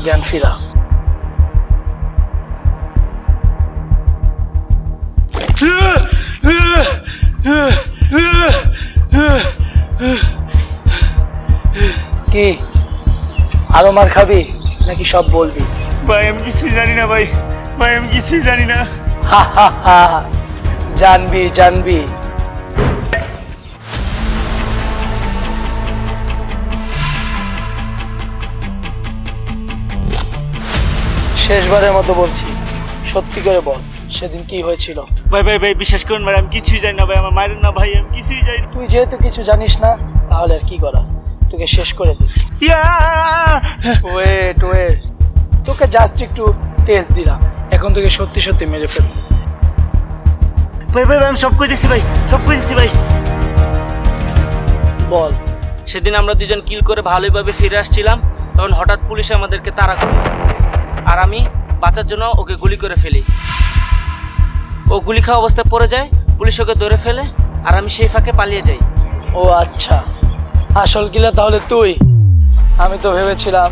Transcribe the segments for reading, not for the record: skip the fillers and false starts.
জ্ঞান ফিরা। কি আরো মার খাবি নাকি সব বলবি? ভাই আমি কিছুই জানি না ভাই, ভাই আমি কিছুই জানি না। জানবি জানবি। শেষবারের মতো বলছি, সত্যি করে বল সেদিন কি হয়েছিল? ভাই ভাই ভাই বিশ্বাস করুন ভাই, আমি কিছুই জানি না ভাই, আমার মায়ের না ভাই, আমি কিছুই জানি না। তুই যেহেতু কিছু জানিস না তাহলে আর কি করা, তোকে শেষ করে দিই। ওয়েট ওয়েট, তোকে জাস্ট একটু টেস্ট দিলাম, এখন তোকে সত্যি সত্যি মেরে ফেলবো। ভাই ভাই ভাই আমি সব করে দিচ্ছি ভাই, সব করে দিচ্ছি ভাই। বল। সেদিন আমরা দুজন কিল করে ভালোইভাবে ফিরে আসছিলাম, তখন হঠাৎ পুলিশ আমাদেরকে তাড়া করে, আর আমি বাঁচার জন্য ওকে গুলি করে ফেলি। ও গুলি খাওয়া অবস্থায় পড়ে যায়, পুলিশ ওকে ধরে ফেলে, আর আমি সেই ফাঁকে পালিয়ে যাই। ও আচ্ছা, আসল কিলার তাহলে তুই। আমি তো ভেবেছিলাম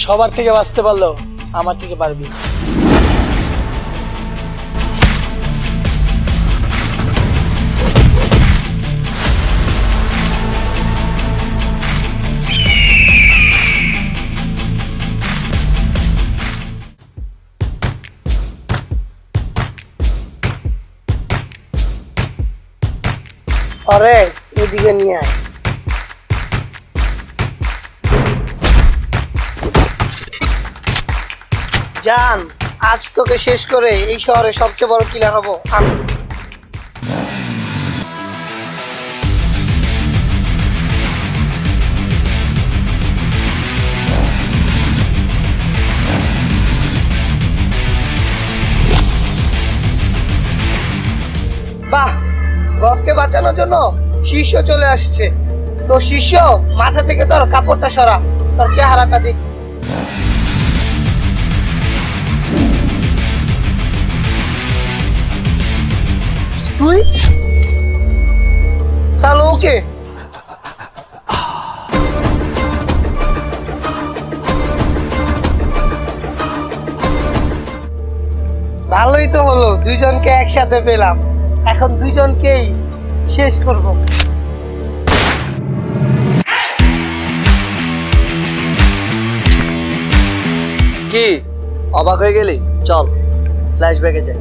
সবার থেকে বাঁচতে পারলো, আমার থেকে পারবি। আরে এদিকে নিয়ে আয়। জান, আজ তোকে শেষ করে এই শহরে সবচেয়ে বড় কিলার হব আমি। বাহ, বসকে বাঁচানোর জন্য শিষ্য চলে আসছে। তো শিষ্য, মাথা থেকে তোর কাপড়টা সরা, তোর চেহারাটা দেখি। তুই তাহলে ওকে? ভালোই তো হলো, দুইজনকে একসাথে পেলাম। এখন দুইজনকেই শেষ করব। কি অবাক হয়ে গেলি? চল ফ্ল্যাশব্যাকে যাই।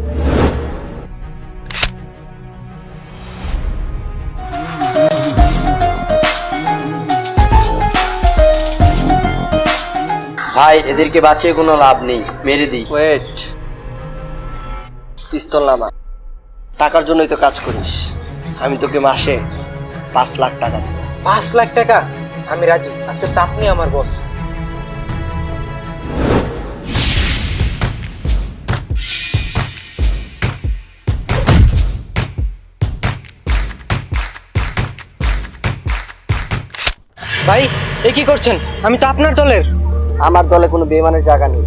ভাই এদেরকে বাঁচিয়ে কোনো লাভ নেই, মেরে দিই। ওয়েট, পিস্তল নামা। টাকার জন্যই তো কাজ করিস। আমি তোকে মাসে 5 লাখ টাকা দেব। 5 লাখ টাকা? আমি রাজি। আজকে আপনি আমার বস। ভাই এ কি করছেন? আমি তো আপনার দলের। আমার দলে কোনো বেইমানের জায়গা নেই।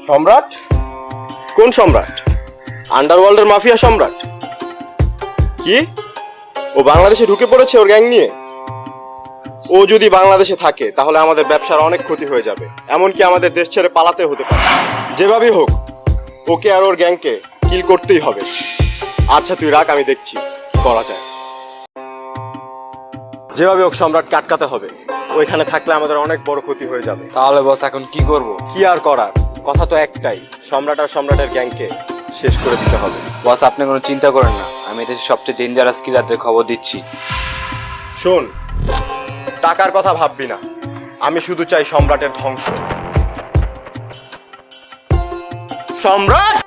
সম্রাট? কোন সম্রাট? আন্ডারওয়ার্ল্ডের মাফিয়া সম্রাট? কি ও বাংলাদেশে ঢুকে পড়েছে ওর গ্যাং নিয়ে? ও যদি বাংলাদেশে থাকে তাহলে আমাদের ব্যবসার অনেক ক্ষতি হয়ে যাবে, এমনকি আমাদের দেশ ছেড়ে পালাতে হতে পারে। যেভাবেই হোক ওকে আর ওর গ্যাংকে কিল করতেই হবে। আচ্ছা তুই রাখ, আমি দেখছি কি করা যায়। যেভাবে হোক সম্রাটকে আটকাতে হবে, ওইখানে থাকলে আমাদের অনেক বড় ক্ষতি হয়ে যাবে। তাহলে বস এখন কি করব? কি আর করার, কথা তো একটাই, সম্রাট আর সম্রাটের গ্যাংকে শেষ করে দিতে হবে। বস আপনি কোনো চিন্তা করেন না, আমি দেশের সবচেয়ে ডেঞ্জারাস কিলারদের খবর দিচ্ছি। শোন, টাকার কথা ভাববি না, আমি শুধু চাই সম্রাটের ধ্বংস। সম্রাট!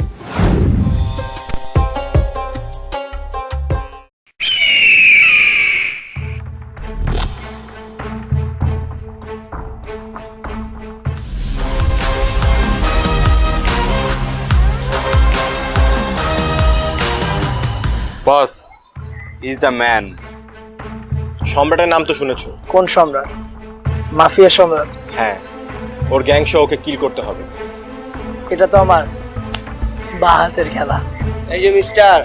Boss is the man. সম্রাটের নাম তো শুনেছো? কোন সম্রাট? মাফিয়া সম্রাট? হ্যাঁ, ওর গ্যাং সহ ওকে কিল করতে হবে। এটা তো আমার বা হাতের খেলা। এই যে মিস্টার,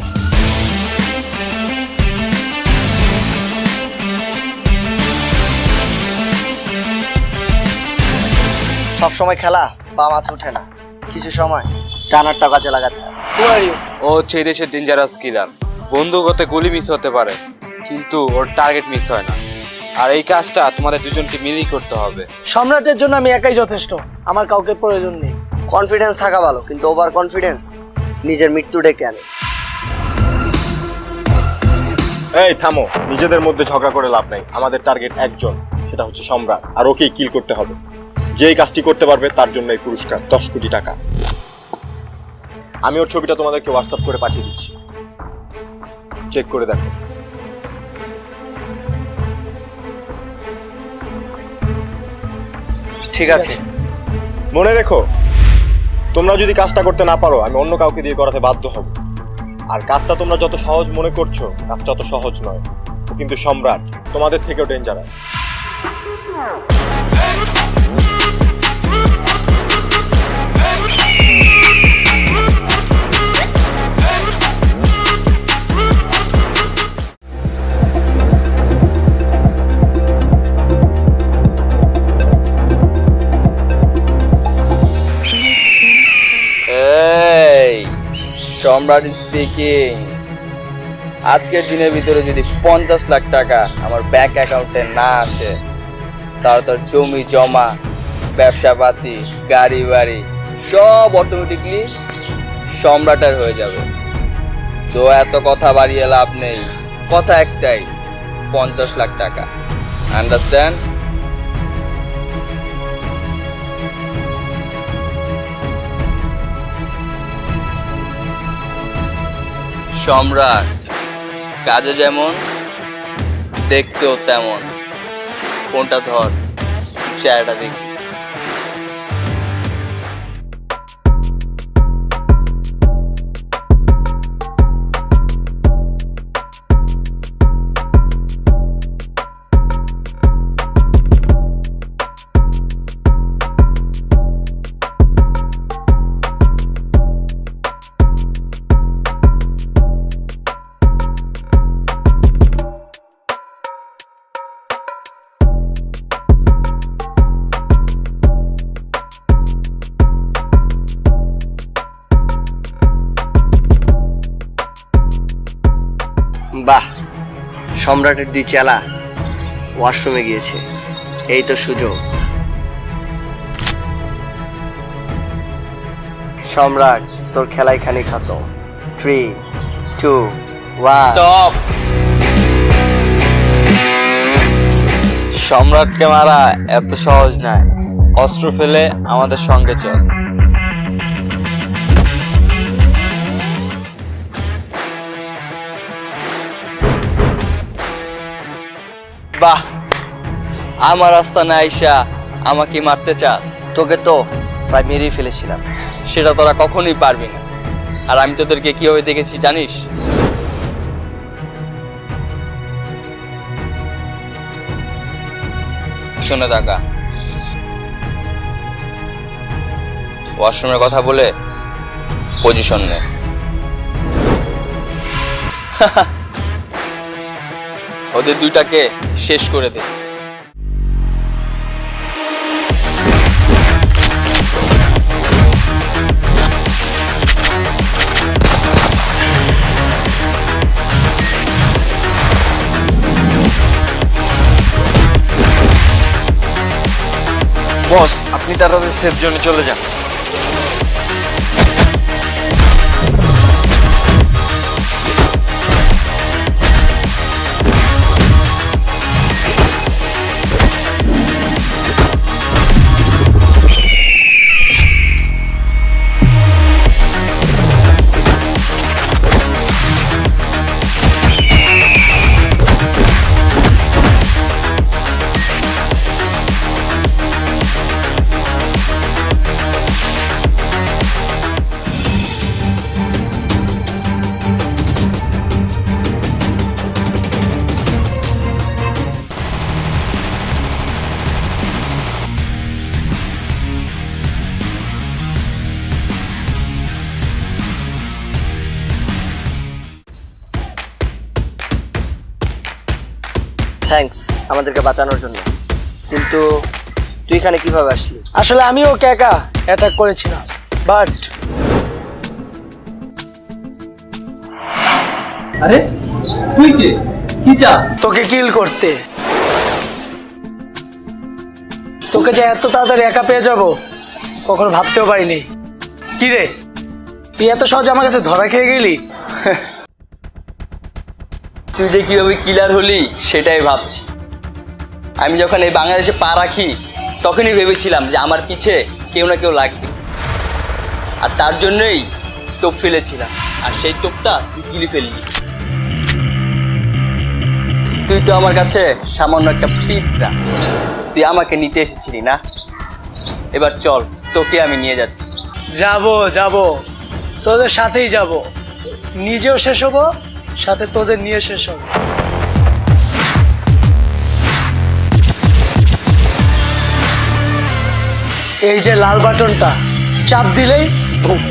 সব সময় খেলা বা মাথা ওঠে না, কিছু সময় টানারটা কাজে লাগাতে হয়। Who are you? ও হচ্ছে এই দেশের ডেঞ্জারাস কিলার। বন্দুকতে গুলি মিস হতে পারে, কিন্তু ওর টার্গেট মিস হয় না। আর এই কাজটা তোমাদের দুজনকে মিলেই করতে হবে। সম্রাটের জন্য আমি একাই যথেষ্ট, আমার কাউকে প্রয়োজন নেই। কনফিডেন্স থাকা ভালো, কিন্তু ওভার কনফিডেন্স নিজের মৃত্যু ডেকে আনে। এই থামো, নিজেদের মধ্যে ঝগড়া করে লাভ নাই। আমাদের টার্গেট একজন, সেটা হচ্ছে সম্রাট, আর ওকেই কিল করতে হবে। যেই কাজটি করতে পারবে তার জন্য এই পুরস্কার 10 কোটি টাকা। আমি ওর ছবিটা তোমাদেরকে হোয়াটসঅ্যাপ করে পাঠিয়ে দিচ্ছি, চেক করে দেখো। ঠিক আছে, মনে রেখো, তোমরা যদি কাজটা করতে না পারো আমি অন্য কাউকে দিয়ে করাতে বাধ্য হব। আর কাজটা তোমরা যত সহজ মনে করছো, কাজটা অত সহজ নয়। ও কিন্তু সম্রাট, তোমাদের থেকেও ডেঞ্জারাস। এই সম্রাট স্পিকিং। আজকের দিনের ভিতরে যদি 50 লাখ টাকা আমার ব্যাংক অ্যাকাউন্টে না আসে, তাহলে তোর জমি জমা, ব্যবসা পাতি, গাড়ি বাড়ি সব অটোমেটিকলি সম্রাটের হয়ে যাবে। তো এত কথা বাড়িয়ে লাভ নেই, কথা একটাই, 50 লাখ টাকা। আন্ডারস্ট্যান্ড? সম্রাট কাজে যেমন, দেখতেও তেমন। কোনটা ধর, চেহারাটা দেখি। বাহ, সম্রাটের দুই চেলা ওয়াশরুমে গিয়েছে, এই তো সুযোগ। সম্রাট, তোর খেলাই খানি খাতো। 3, 2, 1। স্টপ! সম্রাটকে মারা এত সহজ নয়। অস্ত্র ফেলে আমাদের সঙ্গে চল। বাহ, আমার আস্তানা আইসা আমাকে মারতে চাস? তোকে তো প্রায় মেরেই ফেলেছিলাম। সেটা তোরা কখনোই পারবি না। আর আমি তোদেরকে কিভাবে দেখেছি জানিস? শুনে থাকা। ওয়াশরুমের কথা বলে পজিশন নে। ওদের দুইটাকে শেষ করে দে। বস, আপনি তাড়াতাড়ি সেফ জোনে চলে যান। থ্যাঙ্কস আমাদেরকে বাঁচানোর জন্য, কিন্তু তুই এখানে কিভাবে আসলি? আসলে আমি ওকে একা অ্যাটাক করেছিলাম, বাট আরে তুই কে, কি চাস? তোকে কিল করতে। তোকে যে এত তাড়াতাড়ি একা পেয়ে যাব কখনো ভাবতেও পারিনি। কি রে, তুই এত সহজে আমার কাছে ধরা খেয়ে গেলি? তুই যে কিভাবে কিলার হলি সেটাই ভাবছি। আমি যখন এই বাংলাদেশে পা রাখি তখনই ভেবেছিলাম যে আমার পিছে কেউ না কেউ লাগবে, আর তার জন্যই টোপ ফেলেছিলাম, আর সেই টোপটা তুই গিলে ফেললি। তুই তো আমার কাছে সামান্য একটা পিঁপড়া, তুই আমাকে নিতে এসেছিলি না? এবার চল, তোকে আমি নিয়ে যাচ্ছি। যাব তোদের সাথেই যাব, নিজেও শেষ হবো, সাথে তোদের নিয়ে শেষ হবো। এই যে লাল বাটনটা চাপ দিলেই বুম।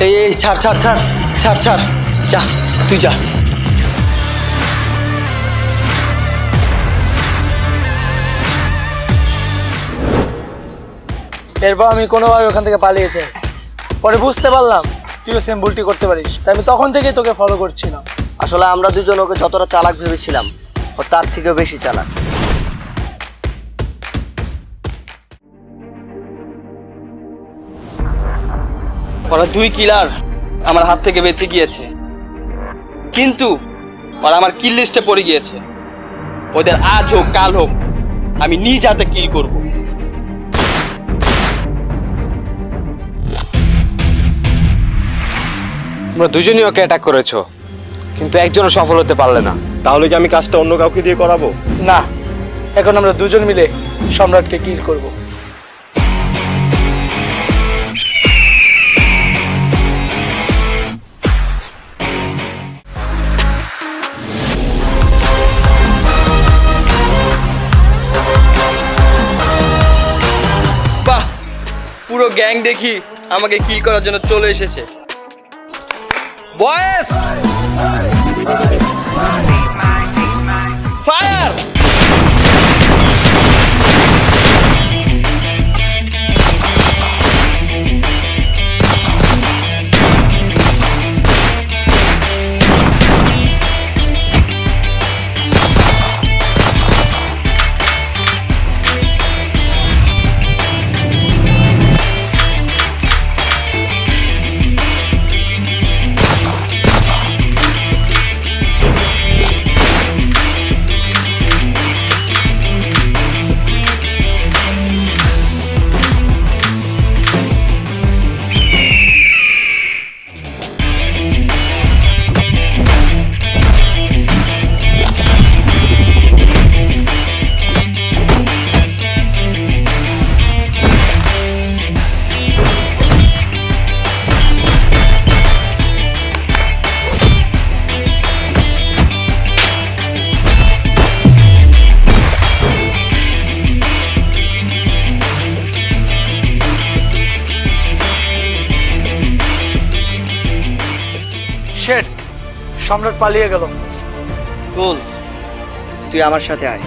এই এই ছাড় ছাড় ছাড় ছাড় ছাড়, যা তুই যা। এরপর আমি কোনোভাবে ওখান থেকে পালিয়ে যাই। পরে বুঝতে পারলাম তুইও সেম ভুলটি করতে পারিস, তাই আমি তখন থেকেই তোকে ফলো করছিলাম। আসলে আমরা দুজন ওকে যতটা চালাক ভেবেছিলাম ও তার থেকেও বেশি চালাক। ওরা দুই কিলার আমার হাত থেকে বেঁচে গিয়েছে, কিন্তু ওরা আমার কিল লিস্টে পড়ে গিয়েছে। ওদের আজ হোক কাল হোক আমি নিজ হাতে কিল করব। তোমরা দুজনই ওকে অ্যাটাক করেছো, কিন্তু একজনও সফল হতে পারলে না। তাহলে কি আমি কাজটা অন্য কাউকে দিয়ে করাবো? না, এখন আমরা দুজন মিলে সম্রাটকে কিল করব। বাহ, পুরো গ্যাং দেখি আমাকে কিল করার জন্য চলে এসেছে। বয়েস, ফায়ার! শেট, সম্রাট পালিয়ে গেল। কুল, তুই আমার সাথে আয়।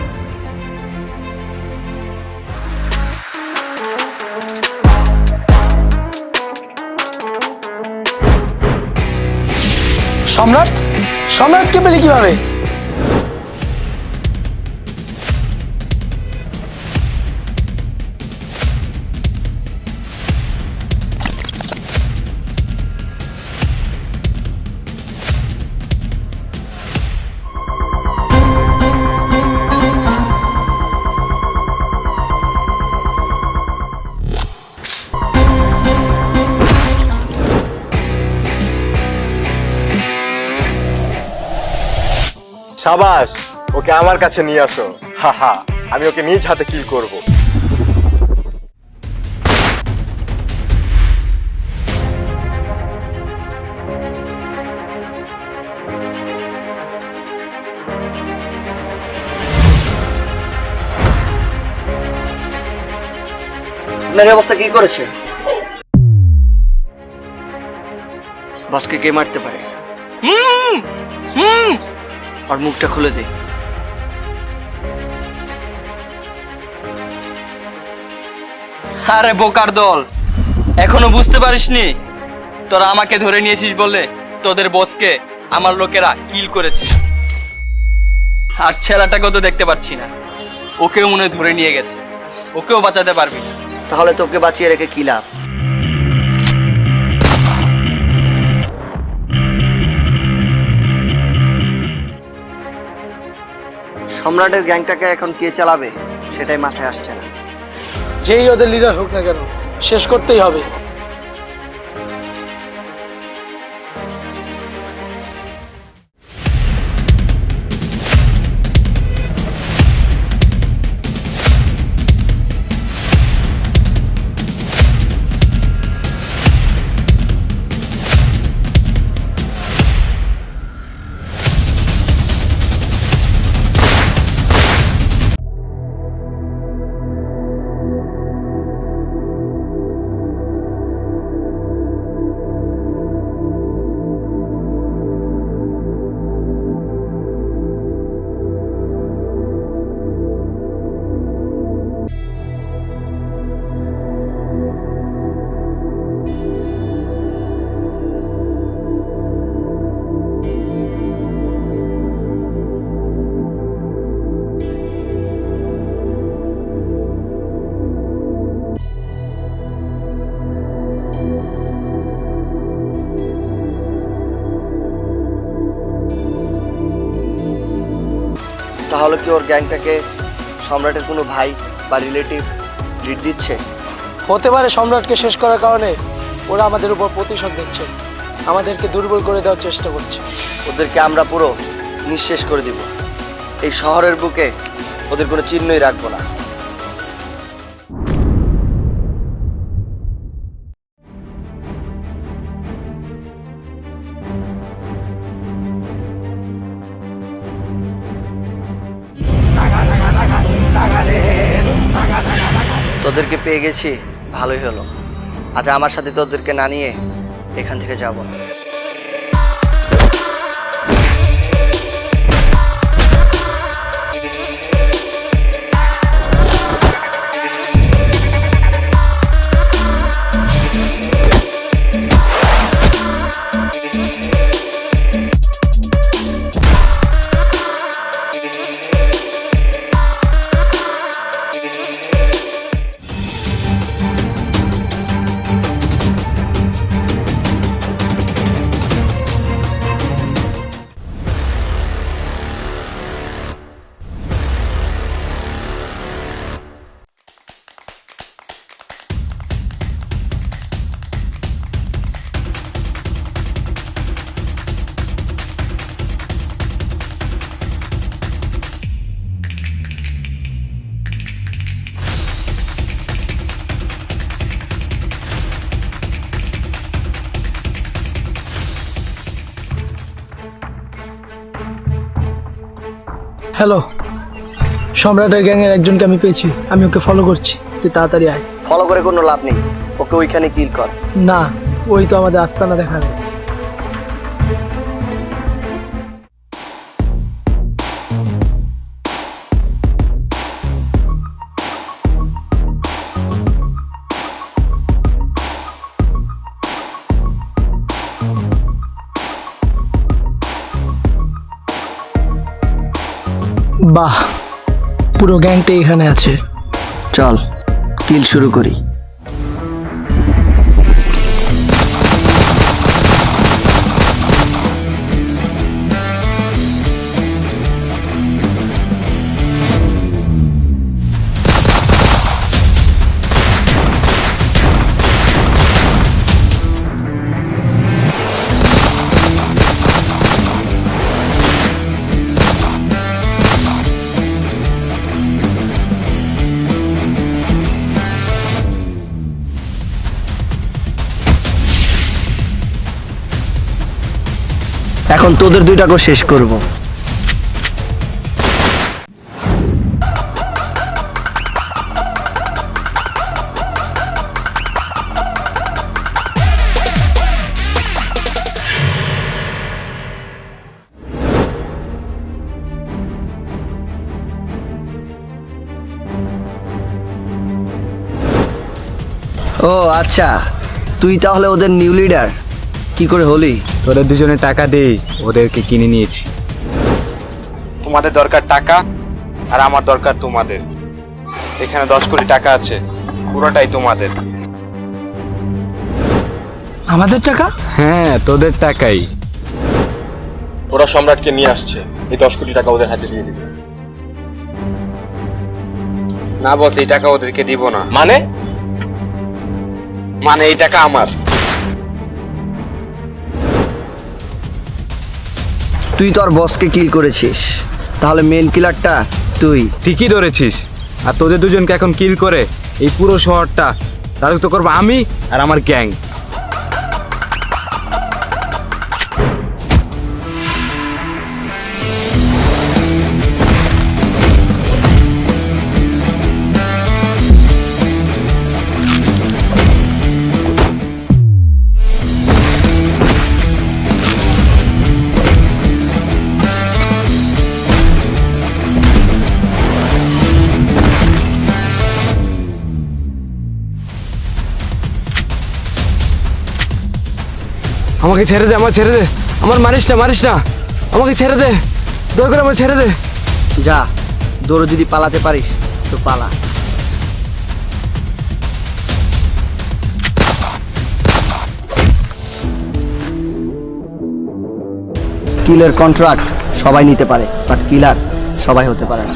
সম্রাট? সম্রাটকে পেলি কিভাবে? সাবাস, ওকে আমার কাছে নিয়ে আসো। হা, আমি ওকে নিজ হাতে কিল করব। আপনার এই অবস্থা কি করেছে? বসকে কে মারতে পারে? আর মুখটা খুলে দে। আরে বোকার দল, এখনো বুঝতে পারিসনি? তোরা আমাকে ধরে নিয়েছিস বলে তোদের বসকে আমার লোকেরা কিল করেছে। আর ছেলেটাকেও তো দেখতে পাচ্ছি না, ওকেও মনে হয় ধরে নিয়ে গেছে। ওকেও বাঁচাতে পারবি না। তাহলে তোকে বাঁচিয়ে রেখে কি লাভ? সম্রাটের গ্যাংটাকে এখন কে চালাবে সেটাই মাথায় আসছে না। যেই ওদের লিডার হোক না কেন, শেষ করতেই হবে। তাহলে কি ওর গ্যাংটাকে সম্রাটের কোনো ভাই বা রিলেটিভ লিড দিচ্ছে? হতে পারে সম্রাটকে শেষ করার কারণে ওরা আমাদের উপর প্রতিশোধ নিচ্ছে, আমাদেরকে দুর্বল করে দেওয়ার চেষ্টা করছে। ওদেরকে আমরা পুরো নিঃশেষ করে দিব। এই শহরের বুকে ওদের কোনো চিহ্নই রাখবো না। তোদেরকে পেয়ে গেছি, ভালোই হলো। আজ আমার সাথে তোদেরকে না নিয়ে এখান থেকে যাব না। হ্যালো, সম্রাটের গ্যাংয়ের একজনকে আমি পেয়েছি, আমি ওকে ফলো করছি, তুই তাড়াতাড়ি আয়। ফলো করে কোনো লাভ নেই, ওকে ওইখানে কিল কর। না, ওই তো আমাদের আস্তানা দেখাবে। বাহ, পুরো গ্যাংটা এখানে আছে। চল কিল শুরু করি। এখন তোদের দুইটাকেও শেষ করব। ও আচ্ছা, তুই তাহলে ওদের নিউ লিডার? কি করে হলি? তোদের দুজনে টাকা দেই ওদেরকে কিনে নিয়েছি। তোমাদের দরকার টাকা আর আমার দরকার তোমাদের। এখানে 10 কোটি টাকা আছে, পুরোটাই তোমাদের। আমাদের টাকা? হ্যাঁ, তোদের টাকাই। ওরা সম্রাটকে নিয়ে আসছে, এই 10 কোটি টাকা ওদের হাতে দিয়ে দিবে। না বস, এই টাকা ওদেরকে দিব না। মানে? মানে এই টাকা আমার। তুই তোর বসকে কিল করেছিস, তাহলে মেন কিলারটা তুই। ঠিকই ধরেছিস। আর তোদের দুজনকে এখন কিল করে এই পুরো শহরটা রাজত্ব করবো আমি আর আমার গ্যাং। আমাকে ছেড়ে দে, আমার ছেড়ে দে, আমার মারিস না, মারিস না, আমাকে ছেড়ে দে, দয়া করে আমার ছেড়ে দে। যা, দৌড়ে যদি পালাতে পারিস তো পালা। কিলের কন্ট্রাক্ট সবাই নিতে পারে, বাট কিলার সবাই হতে পারে না।